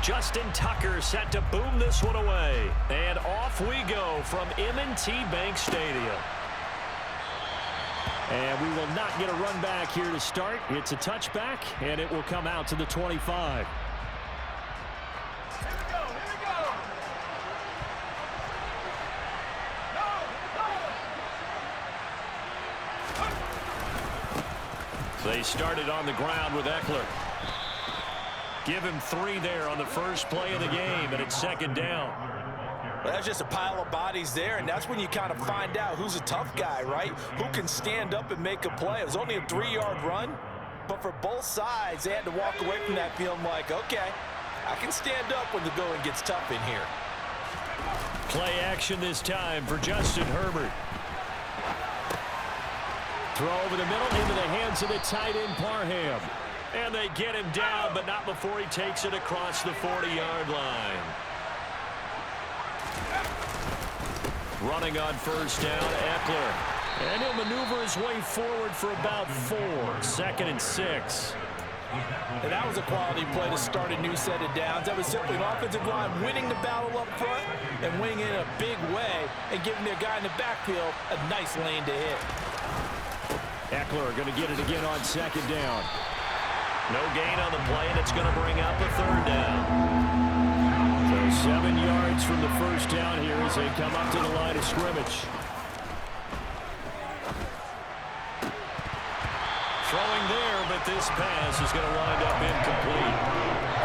Justin Tucker set to boom this one away. And off we go from M&T Bank Stadium. And we will not get a run back here to start. It's a touchback, and it will come out to the 25. They started on the ground with Eckler. Give him 3 there on the first play of the game, and it's second down. Well, that's just a pile of bodies there, and that's when you kind of find out who's a tough guy, right? Who can stand up and make a play. It was only a 3-yard run, but for both sides, they had to walk away from that feeling like, okay, I can stand up when the going gets tough in here. Play action this time for Justin Herbert. Throw over the middle into the hands of the tight end Parham. And they get him down, but not before he takes it across the 40-yard line. Running on first down, Eckler. And he'll maneuver his way forward for about 4. 2nd and 6. And that was a quality play to start a new set of downs. That was simply an offensive line winning the battle up front and winning it in a big way and giving their guy in the backfield a nice lane to hit. Eckler going to get it again on 2nd down. No gain on the play, and it's going to bring up a 3rd down. So 7 yards from the first down here as they come up to the line of scrimmage. Throwing there, but this pass is going to wind up incomplete.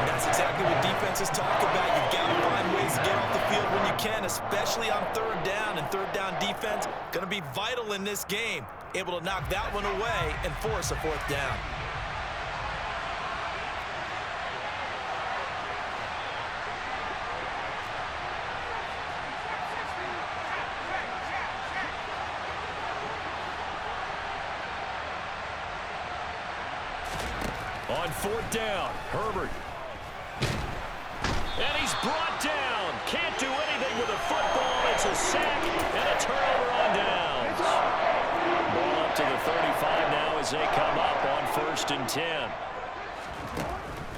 And that's exactly what defenses talk about. You've got to find ways to get off the field when you can, especially on 3rd down. And 3rd down defense going to be vital in this game. Able to knock that one away and force a 4th down. On 4th down, Herbert. And he's brought down. Can't do anything with a football. It's a sack and a turnover on downs. Ball up to the 35 now as they come up on 1st and 10.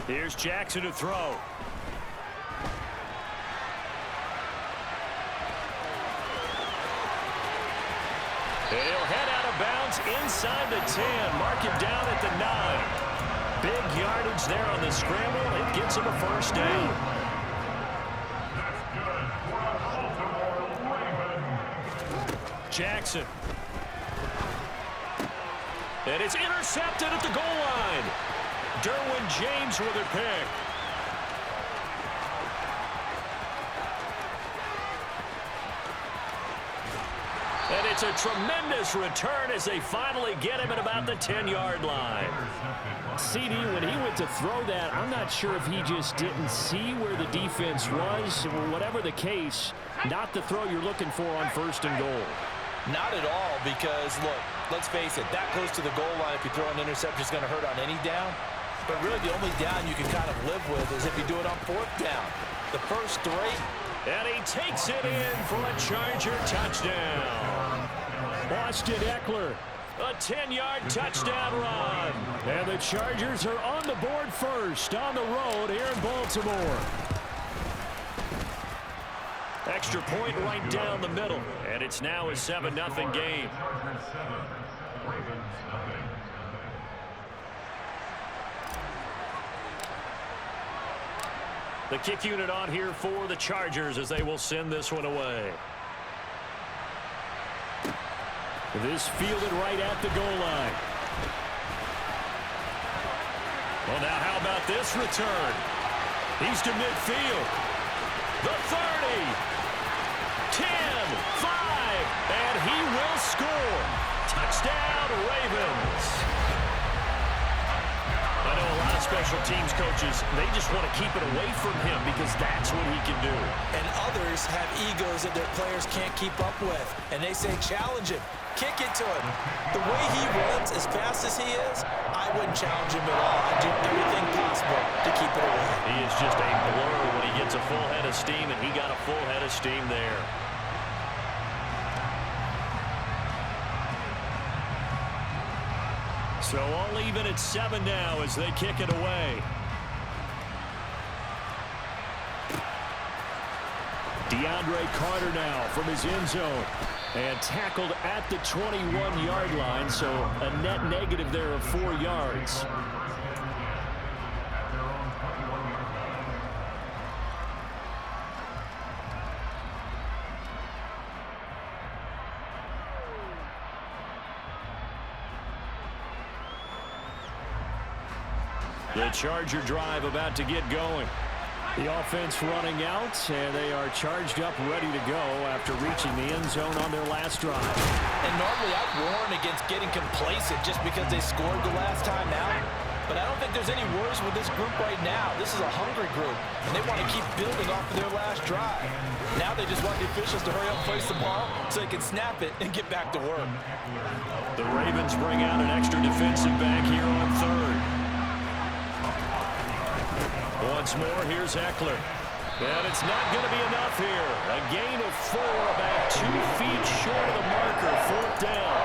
Here's Jackson to throw. He'll head out of bounds inside the 10. Mark him down at the 9. Big yardage there on the scramble. It gets him a 1st down. Jackson. And it's intercepted at the goal line. Derwin James with a pick. And it's a tremendous return as they finally get him at about the 10-yard line. CD, when he went to throw that, I'm not sure if he just didn't see where the defense was. Whatever the case, not the throw you're looking for on 1st and goal. Not at all, because, look, let's face it, that close to the goal line, if you throw an interception, is going to hurt on any down. But really, the only down you can kind of live with is if you do it on 4th down. The first 3. And he takes it in for a Charger touchdown. Austin Eckler, a 10-yard touchdown run. And the Chargers are on the board first on the road here in Baltimore. Extra point right down the middle. And it's now a 7-0 game. The kick unit on here for the Chargers as they will send this one away. This fielded right at the goal line. Well, now how about this return? He's to midfield. The 30. 10. 5. And he will score. Touchdown, Ravens. I know a lot of special teams coaches, they just want to keep it away from him because that's what he can do. And others have egos that their players can't keep up with. And they say, challenge him. Kick it to him. The way he runs, as fast as he is, I wouldn't challenge him at all. I'd do everything possible to keep it away. He is just a blur when he gets a full head of steam, and he got a full head of steam there. So all even at 7 now as they kick it away. DeAndre Carter now from his end zone. And tackled at the 21-yard line, so a net negative there of 4 yards. The Charger drive about to get going. The offense running out, and they are charged up, ready to go after reaching the end zone on their last drive. And normally I'd warn against getting complacent just because they scored the last time out. But I don't think there's any worries with this group right now. This is a hungry group, and they want to keep building off of their last drive. Now they just want the officials to hurry up and place the ball so they can snap it and get back to work. The Ravens bring out an extra defensive back here on third. Once more, here's Eckler. And it's not going to be enough here. A gain of 4, about 2 feet short of the marker, 4th down.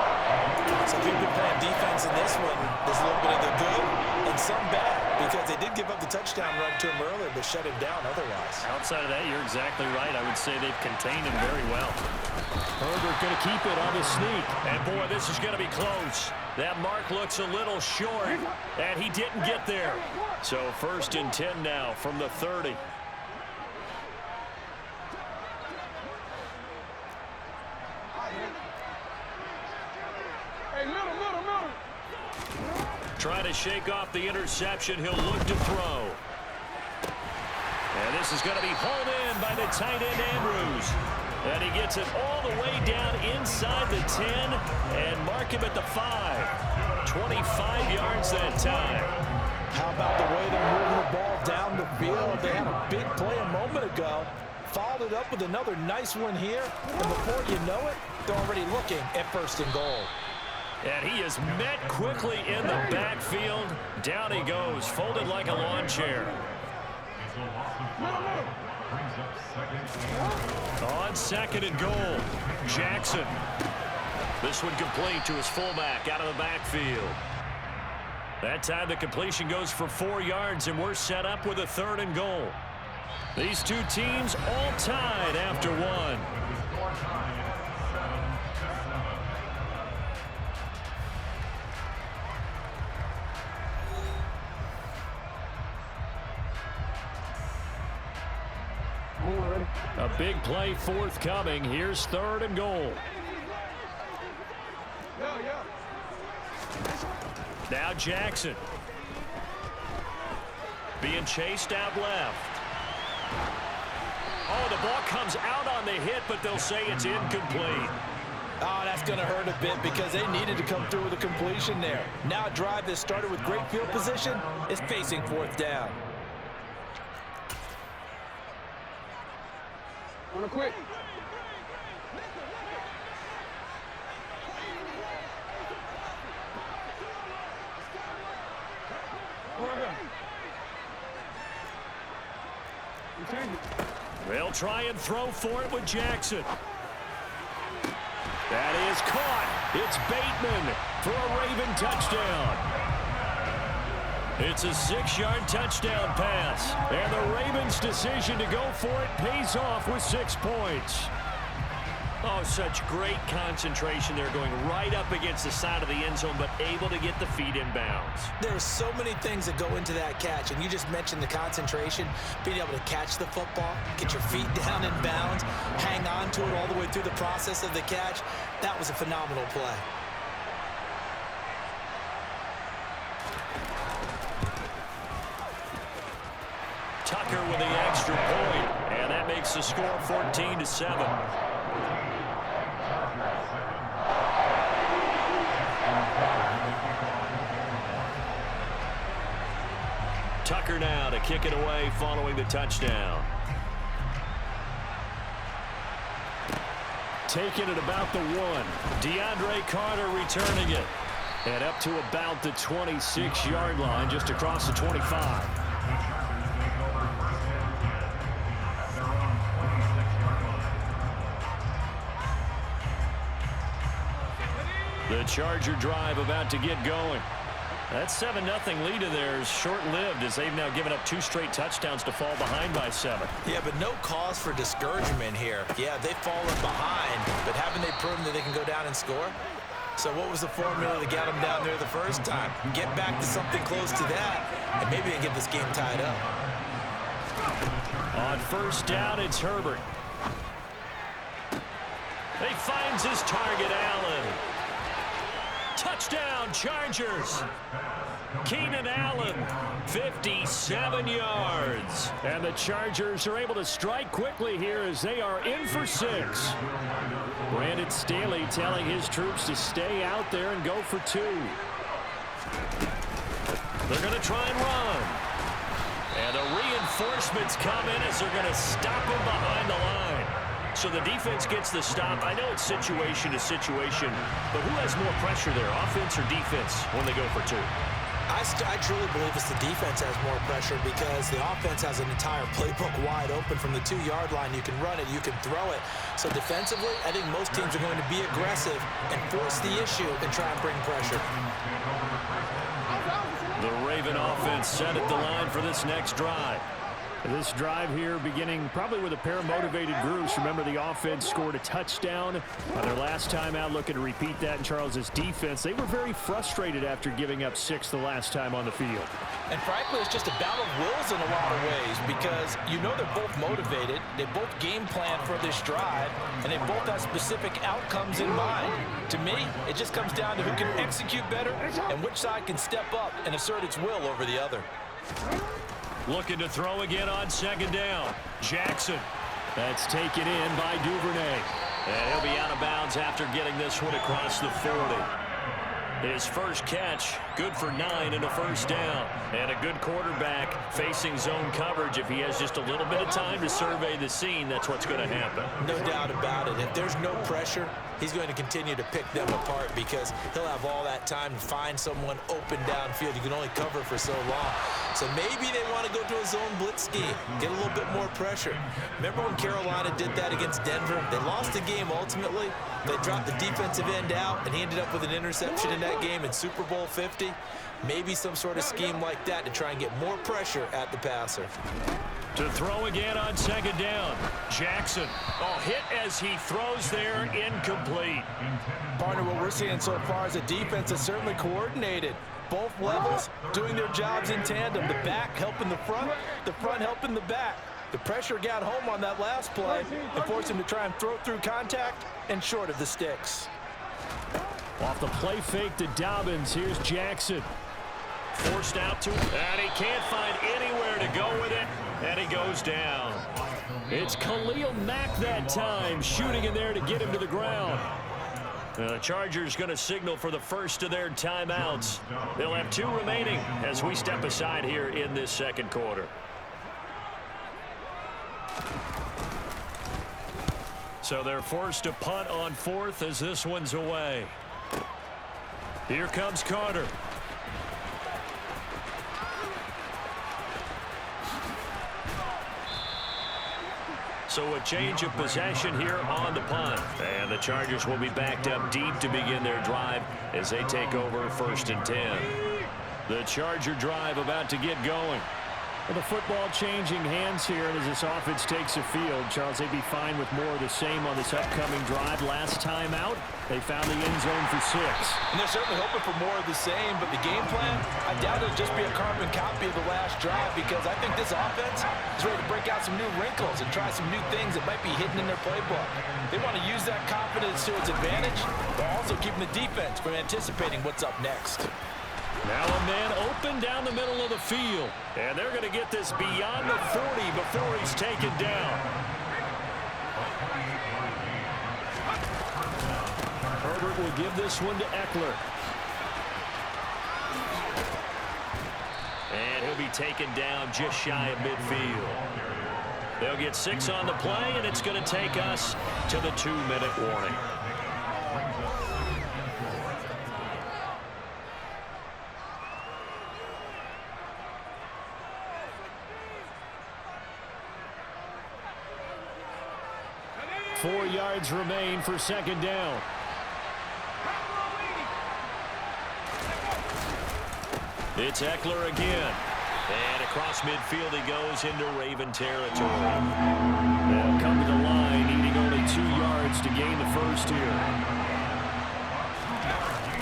So they've been playing defense in this one. There's a little bit of the good and some bad because they did give up the touchdown run to him earlier but shut him down otherwise. Outside of that, you're exactly right. I would say they've contained him very well. Herbert going to keep it on the sneak. And, boy, this is going to be close. That mark looks a little short, and he didn't get there. So 1st and 10 now from the 30. Trying to shake off the interception. He'll look to throw. And this is going to be hauled in by the tight end, Andrews. And he gets it all the way down inside the 10 and mark him at the 5. 25 yards that time. How about the way they're moving the ball down the field? They had a big play a moment ago. Followed it up with another nice one here. And before you know it, they're already looking at 1st and goal. And he is met quickly in the backfield. Down he goes, folded like a lawn chair. On 2nd and goal, Jackson. This one complete to his fullback out of the backfield. That time the completion goes for 4 yards, and we're set up with a 3rd and goal. These two teams all tied after 1. A big play forthcoming. Here's 3rd and goal. Now Jackson. Being chased out left. Oh, the ball comes out on the hit, but they'll say it's incomplete. Oh, that's going to hurt a bit because they needed to come through with a completion there. Now a drive that started with great field position is facing 4th down. On a quick. They'll try and throw for it with Jackson. That is caught. It's Bateman for a Raven touchdown. It's a 6-yard touchdown pass. And the Ravens' decision to go for it pays off with 6 points. Oh, such great concentration there, going right up against the side of the end zone, but able to get the feet in bounds. There's so many things that go into that catch, and you just mentioned the concentration, being able to catch the football, get your feet down in bounds, hang on to it all the way through the process of the catch. That was a phenomenal play. Tucker with the extra point, and that makes the score 14-7. Tucker now to kick it away following the touchdown. Taking it about the 1. DeAndre Carter returning it. And up to about the 26-yard line, just across the 25. The Charger drive about to get going. That 7-0 lead of theirs short-lived as they've now given up 2 straight touchdowns to fall behind by 7. Yeah, but no cause for discouragement here. Yeah, they've fallen behind, but haven't they proven that they can go down and score? So what was the formula to get them down there the first time? Get back to something close to that, and maybe they get this game tied up. On first down, it's Herbert. He finds his target, Allen. Touchdown, Chargers. Keenan Allen, 57 yards. And the Chargers are able to strike quickly here as they are in for 6. Brandon Staley telling his troops to stay out there and go for 2. They're going to try and run. And the reinforcements come in as they're going to stop him behind the line. So the defense gets the stop. I know it's situation to situation, but who has more pressure there, offense or defense, when they go for 2? I truly believe it's the defense has more pressure because the offense has an entire playbook wide open from the 2-yard line. You can run it, you can throw it. So defensively, I think most teams are going to be aggressive and force the issue and try and bring pressure. The Raven offense set at the line for this next drive. This drive here beginning probably with a pair of motivated groups. Remember, the offense scored a touchdown on their last time out, looking to repeat that in Charles's defense. They were very frustrated after giving up 6 the last time on the field. And frankly, it's just a battle of wills in a lot of ways because you know they're both motivated. They both game plan for this drive, and they both have specific outcomes in mind. To me, it just comes down to who can execute better and which side can step up and assert its will over the other. Looking to throw again on second down. Jackson. That's taken in by Duvernay. And he'll be out of bounds after getting this one across the 40. His first catch, good for 9 and a first down. And a good quarterback facing zone coverage. If he has just a little bit of time to survey the scene, that's what's going to happen. No doubt about it. If there's no pressure, he's going to continue to pick them apart because he'll have all that time to find someone open downfield. You can only cover for so long. So maybe they want to go to a zone blitz scheme, get a little bit more pressure. Remember when Carolina did that against Denver? They lost the game ultimately. They dropped the defensive end out, and he ended up with an interception in that game in Super Bowl 50. Maybe some sort of scheme like that to try and get more pressure at the passer. To throw again on second down. Jackson. Oh, hit as he throws there, incomplete. Partner, what we're seeing so far is a defense that's certainly coordinated. Both levels doing their jobs in tandem. The back helping the front helping the back. The pressure got home on that last play and forced him to try and throw through contact and short of the sticks. Off the play fake to Dobbins, here's Jackson. Forced out to him, and he can't find anywhere to go with it, and he goes down. It's Khalil Mack that time, shooting in there to get him to the ground. The Chargers going to signal for the first of their timeouts. They'll have 2 remaining as we step aside here in this second quarter. So they're forced to punt on 4th as this one's away. Here comes Carter. So a change of possession here on the punt. And the Chargers will be backed up deep to begin their drive as they take over 1st and 10. The Charger drive about to get going. Well, the football changing hands here, and as this offense takes the field, Charles, they'd be fine with more of the same on this upcoming drive. Last time out, they found the end zone for 6. And they're certainly hoping for more of the same, but the game plan, I doubt it'll just be a carbon copy of the last drive because I think this offense is ready to break out some new wrinkles and try some new things that might be hidden in their playbook. They want to use that confidence to its advantage, but also keeping the defense from anticipating what's up next. Now a man open down the middle of the field. And they're going to get this beyond the 40 before he's taken down. Herbert will give this one to Eckler. And he'll be taken down just shy of midfield. They'll get 6 on the play, and it's going to take us to the 2-minute warning. Four yards remain for second down. It's Eckler again. And across midfield he goes into Raven territory. They'll come to the line, needing only 2 yards to gain the first here.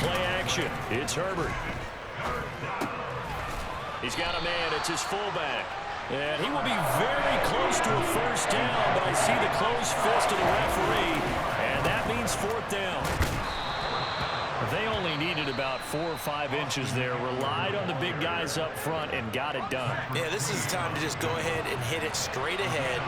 Play action. It's Herbert. He's got a man. It's his fullback. And he will be very close to a first down, but I see the closed fist of the referee, and that means 4th down. They only needed about 4 or 5 inches there, relied on the big guys up front, and got it done. Yeah, this is the time to just go ahead and hit it straight ahead.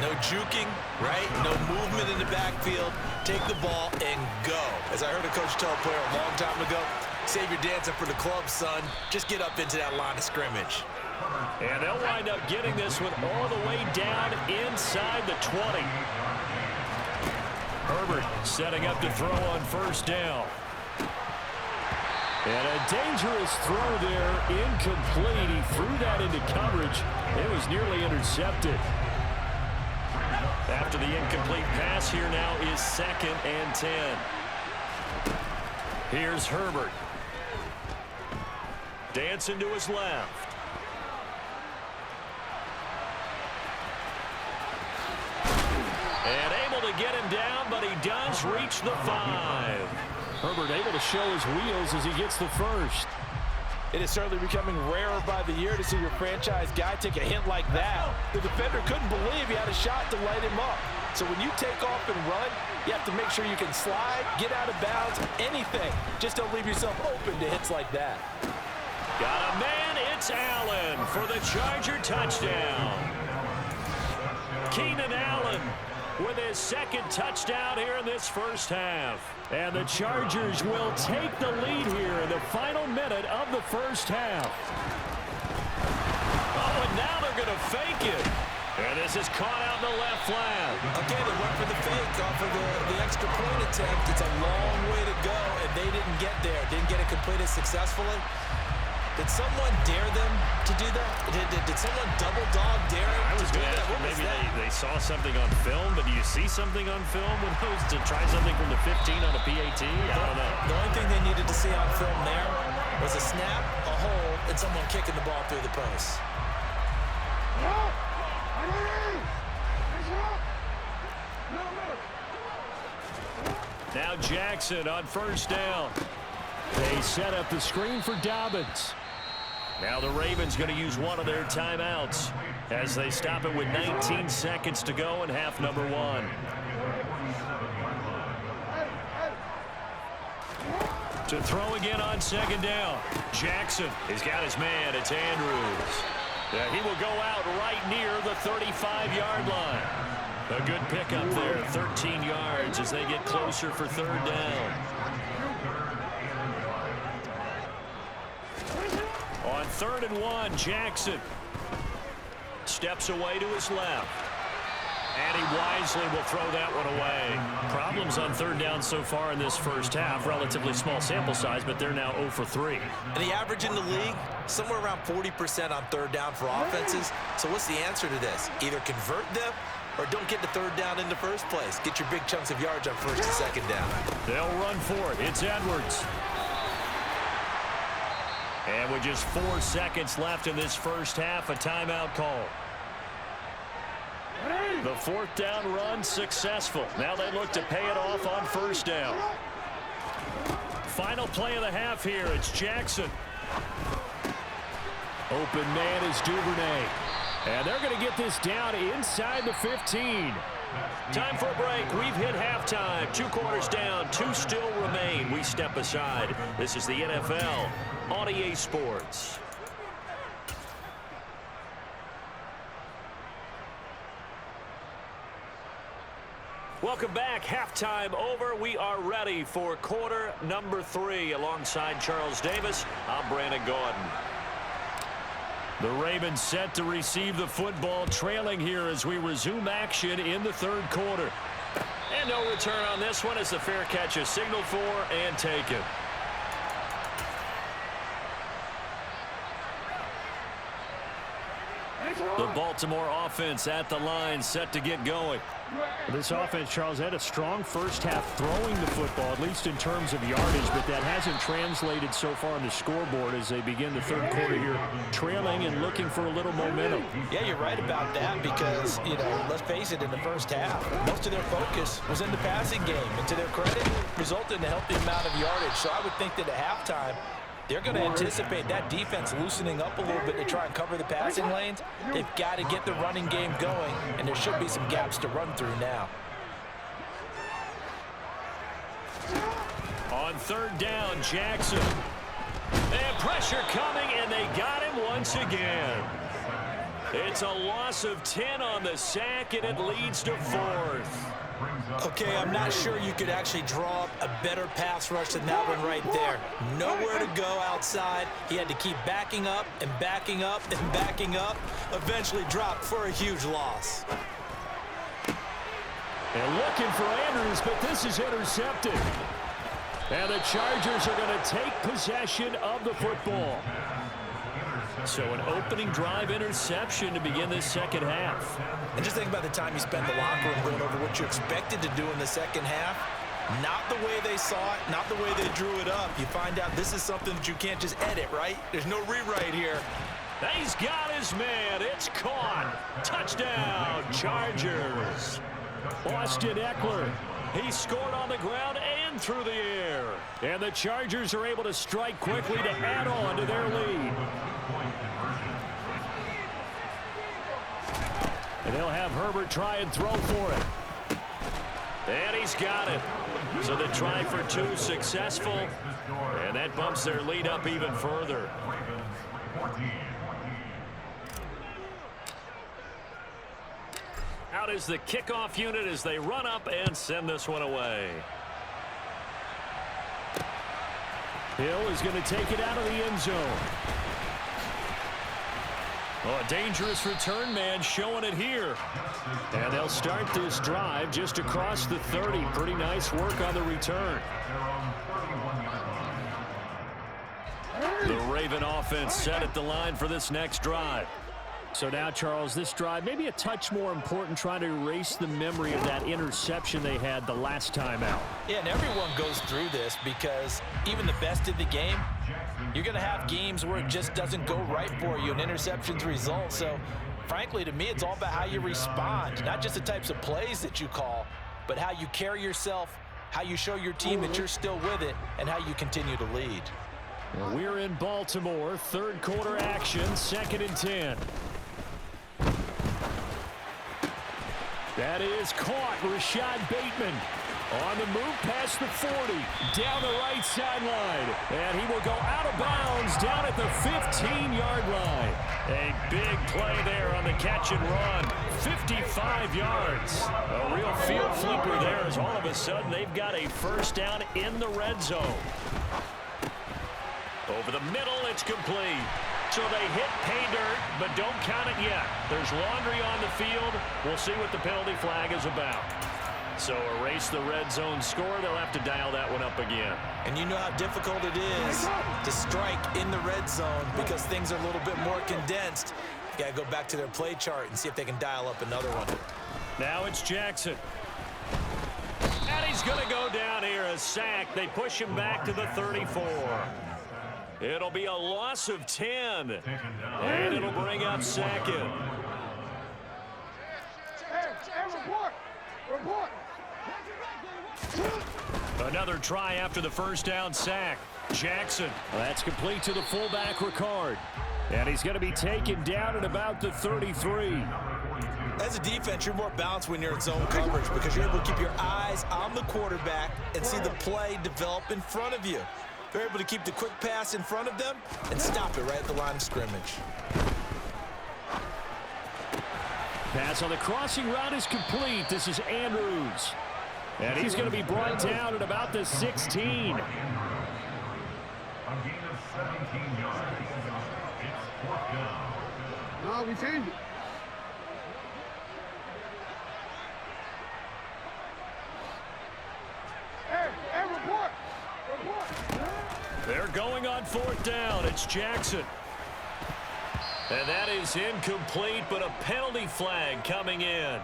No juking, right? No movement in the backfield. Take the ball and go. As I heard a coach tell a player a long time ago, save your dancing for the club, son. Just get up into that line of scrimmage. And they'll wind up getting this one all the way down inside the 20. Herbert setting up to throw on first down. And a dangerous throw there, incomplete. He threw that into coverage. It was nearly intercepted. After the incomplete pass, here now is 2nd and 10. Here's Herbert. Dancing to his left. And able to get him down, but he does reach the 5. Herbert able to show his wheels as he gets the first. It is certainly becoming rarer by the year to see your franchise guy take a hit like that. The defender couldn't believe he had a shot to light him up. So when you take off and run, you have to make sure you can slide, get out of bounds, anything. Just don't leave yourself open to hits like that. Got a man, it's Allen for the Charger touchdown. Keenan Allen with his 2nd touchdown here in this first half. And the Chargers will take the lead here in the final minute of the first half. Oh, and now they're going to fake it. And this is caught out in the left flat. Okay, they went for the fake off of the extra point attempt. It's a long way to go, and they didn't get there. Didn't get it completed successfully. Did someone dare them to do that? Did someone double dog dare them I was to do going to that? ask, What was maybe that? they saw something on film, but do you see something on film when those to try something from the 15 on a PAT? I don't know. The only thing they needed to see on film there was a snap, a hole, and someone kicking the ball through the post. Now Jackson on first down. They set up the screen for Dobbins. Now the Ravens going to use one of their timeouts as they stop it with 19 seconds to go in half number 1. To throw again on 2nd down. Jackson has got his man. It's Andrews. Yeah, he will go out right near the 35-yard line. A good pickup there, 13 yards as they get closer for 3rd down. On 3rd and 1, Jackson steps away to his left. And he wisely will throw that one away. Problems on 3rd down so far in this first half. Relatively small sample size, but they're now 0 for 3. And the average in the league, somewhere around 40% on 3rd down for offenses. So what's the answer to this? Either convert them or don't get the 3rd down in the first place. Get your big chunks of yards on 1st and 2nd down. They'll run for it. It's Edwards. And with just 4 seconds left in this first half, a timeout call. The 4th down run successful. Now they look to pay it off on 1st down. Final play of the half here. It's Jackson. Open man is Duvernay. And they're going to get this down inside the 15. Time for a break. We've hit halftime. 2 quarters down. 2 still remain. We step aside. This is the NFL on EA Sports. Welcome back. Halftime over. We are ready for quarter number 3. Alongside Charles Davis, I'm Brandon Gordon. The Ravens set to receive the football, trailing here as we resume action in the 3rd quarter. And no return on this one as the fair catch is signaled for and taken. The ball Baltimore offense at the line, set to get going. This offense, Charles, had a strong first half throwing the football, at least in terms of yardage, but that hasn't translated so far on the scoreboard as they begin the third quarter here, trailing and looking for a little momentum. Yeah, you're right about that because, you know, let's face it, in the first half, most of their focus was in the passing game, and to their credit, resulted in a healthy amount of yardage. So I would think that at halftime, they're going to anticipate that defense loosening up a little bit to try and cover the passing lanes. They've got to get the running game going, and there should be some gaps to run through now. On third down, Jackson. And pressure coming, and they got him once again. It's a loss of 10 on the sack, and it leads to fourth. Okay, I'm not sure you could actually draw up a better pass rush than that one right there. Nowhere to go outside. He had to keep backing up and backing up and backing up. Eventually dropped for a huge loss. And looking for Andrews, but this is intercepted. And the Chargers are going to take possession of the football. So an opening drive interception to begin this second half. And just think about the time you spent in the locker room going over what you expected to do in the second half. Not the way they saw it, not the way they drew it up. You find out this is something that you can't just edit, right? There's no rewrite here. He's got his man. It's caught. Touchdown, Chargers. Austin Eckler. He scored on the ground and through the air. And the Chargers are able to strike quickly to add on to their lead. And they'll have Herbert try and throw for it. And he's got it. So the try for two successful. And that bumps their lead up even further. Out is the kickoff unit as they run up and send this one away. Hill is going to take it out of the end zone. Oh, a dangerous return man showing it here. And they'll start this drive just across the 30. Pretty nice work on the return. The Raven offense set at the line for this next drive. So now, Charles, this drive maybe a touch more important, trying to erase the memory of that interception they had the last time out. Yeah, and everyone goes through this because even the best in the game, you're going to have games where it just doesn't go right for you and interceptions result. So, frankly, to me, it's all about how you respond, not just the types of plays that you call, but how you carry yourself, how you show your team that you're still with it, and how you continue to lead. Well, we're in Baltimore, third quarter action, 2nd and 10. That is caught. Rashad Bateman on the move past the 40, down the right sideline. And he will go out of bounds down at the 15-yard line. A big play there on the catch and run. 55 yards. A real field flipper there as all of a sudden they've got a first down in the red zone. Over the middle, it's complete. So they hit pay dirt, but don't count it yet. There's laundry on the field. We'll see what the penalty flag is about. So erase the red zone score. They'll have to dial that one up again. And you know how difficult it is to strike in the red zone because things are a little bit more condensed. You got to go back to their play chart and see if they can dial up another one. Now it's Jackson. And he's going to go down here, a sack. They push him back to the 34. It'll be a loss of 10. And it'll bring up second. Another try after the first down sack. Jackson. That's complete to the fullback, Ricard. And he's going to be taken down at about the 33. As a defense, you're more balanced when you're in zone coverage because you're able to keep your eyes on the quarterback and see the play develop in front of you. They're able to keep the quick pass in front of them and stop it right at the line of scrimmage. Pass on the crossing route is complete. This is Andrews. And he's going to be brought down at about the 16. A gain of 17 yards. It's 4th down. No, we changed it. Hey, report. Report. They're going on 4th down. It's Jackson. And that is incomplete, but a penalty flag coming in.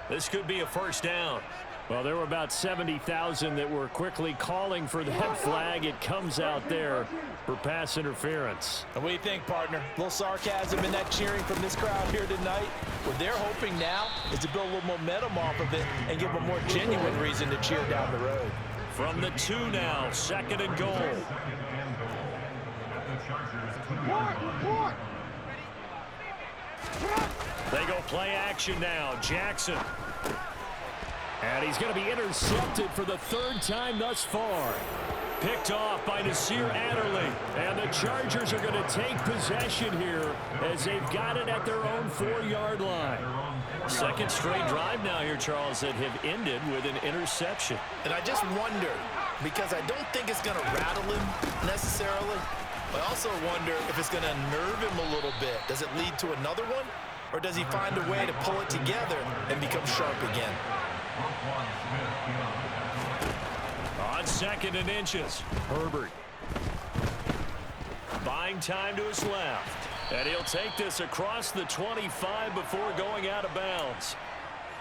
This could be a first down. Well, there were about 70,000 that were quickly calling for that flag. It comes out there for pass interference. And what do you think, partner? A little sarcasm in that cheering from this crowd here tonight. What they're hoping now is to build a little momentum off of it and give them a more genuine reason to cheer down the road. From the 2 now, 2nd and goal. They go play action now. Jackson. And he's going to be intercepted for the 3rd time thus far. Picked off by Nasir Adderley. And the Chargers are going to take possession here as they've got it at their own 4-yard line. 2nd straight drive now here, Charles, that have ended with an interception. And I just wonder, because I don't think it's going to rattle him necessarily, but I also wonder if it's going to unnerve him a little bit. Does it lead to another one? Or does he find a way to pull it together and become sharp again? On 2nd and inches, Herbert. Buying time to his left. And he'll take this across the 25 before going out of bounds.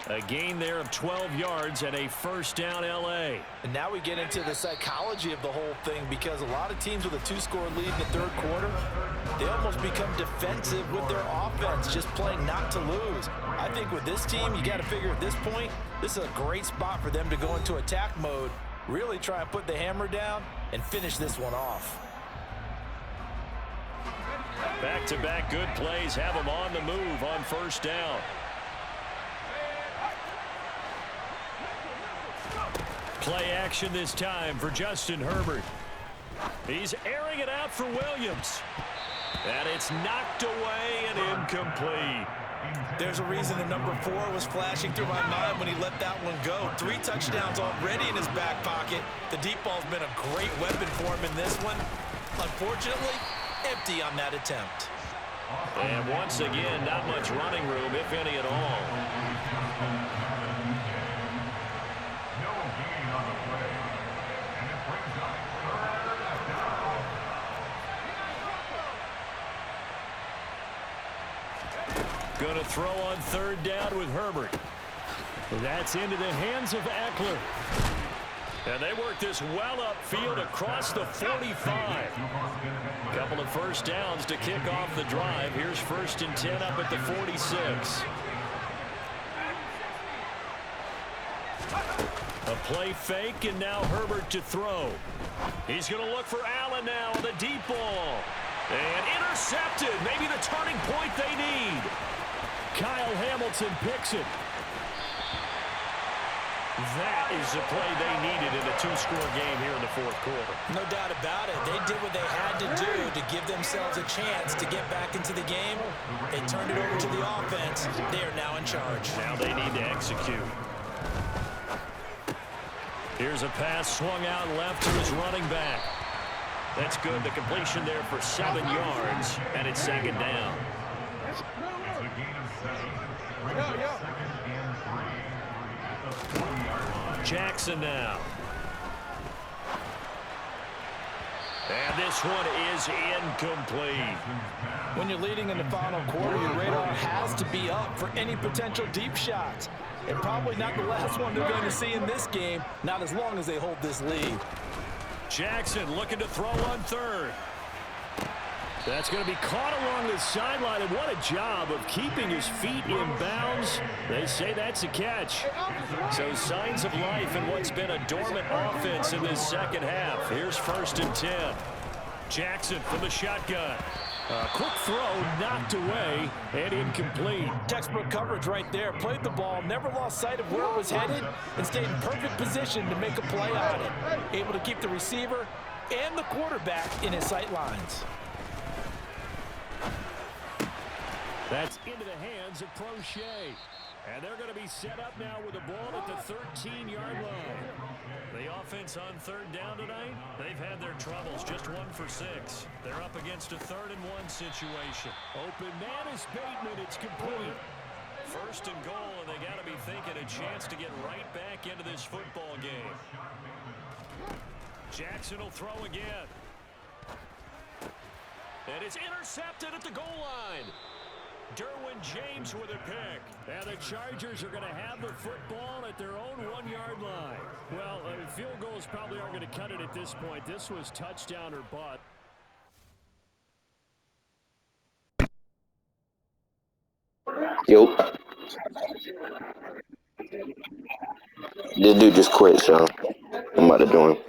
A gain there of 12 yards and a first down L.A. And now we get into the psychology of the whole thing, because a lot of teams with a 2-score lead in the 3rd quarter, they almost become defensive with their offense, just playing not to lose. I think with this team, you got to figure at this point, this is a great spot for them to go into attack mode, really try and put the hammer down and finish this one off. Back-to-back good plays have them on the move on first down. Play action this time for Justin Herbert. He's airing it out for Williams. And it's knocked away and incomplete. There's a reason the number 4 was flashing through my mind when he let that one go. 3 touchdowns already in his back pocket. The deep ball's been a great weapon for him in this one. Unfortunately, empty on that attempt. And once again, not much running room, if any at all. No gain on the play. And it brings up 3rd down. Going to throw on 3rd down with Herbert. That's into the hands of Eckler. And they work this well upfield across the 45. Couple of first downs to kick off the drive. Here's 1st and 10 up at the 46. A play fake, and now Herbert to throw. He's going to look for Allen now on the deep ball. And intercepted. Maybe the turning point they need. Kyle Hamilton picks it. That is the play they needed in a 2-score game here in the 4th quarter. No doubt about it. They did what they had to do to give themselves a chance to get back into the game. They turned it over to the offense. They are now in charge. Now they need to execute. Here's a pass swung out left to his running back. That's good. The completion there for 7 yards, and it's 2nd down. It's a gain of 7. Brings up 2nd and 3. At the 40-yard line. Jackson now. And this one is incomplete. When you're leading in the final quarter, your radar has to be up for any potential deep shots. And probably not the last one they're going to see in this game, not as long as they hold this lead. Jackson looking to throw on 3rd. That's going to be caught along the sideline, and what a job of keeping his feet in bounds. They say that's a catch. So signs of life in what's been a dormant offense in this 2nd half. Here's 1st and 10. Jackson from the shotgun. A quick throw knocked away and incomplete. Textbook coverage right there. Played the ball, never lost sight of where it was headed, and stayed in perfect position to make a play on it. Able to keep the receiver and the quarterback in his sight lines. That's into the hands of Crochet. And they're going to be set up now with the ball at the 13-yard line. The offense on 3rd down tonight, they've had their troubles. Just 1 for 6. They're up against a 3rd and 1 situation. Open man is Bateman. It's complete. 1st and goal, and they got to be thinking a chance to get right back into this football game. Jackson will throw again. And it's intercepted at the goal line. Derwin James with a pick. And the Chargers are going to have the football at their own 1-yard line. Well, field goals probably aren't going to cut it at this point. This was touchdown or bust. Yo, this dude just quit, so I'm about to join.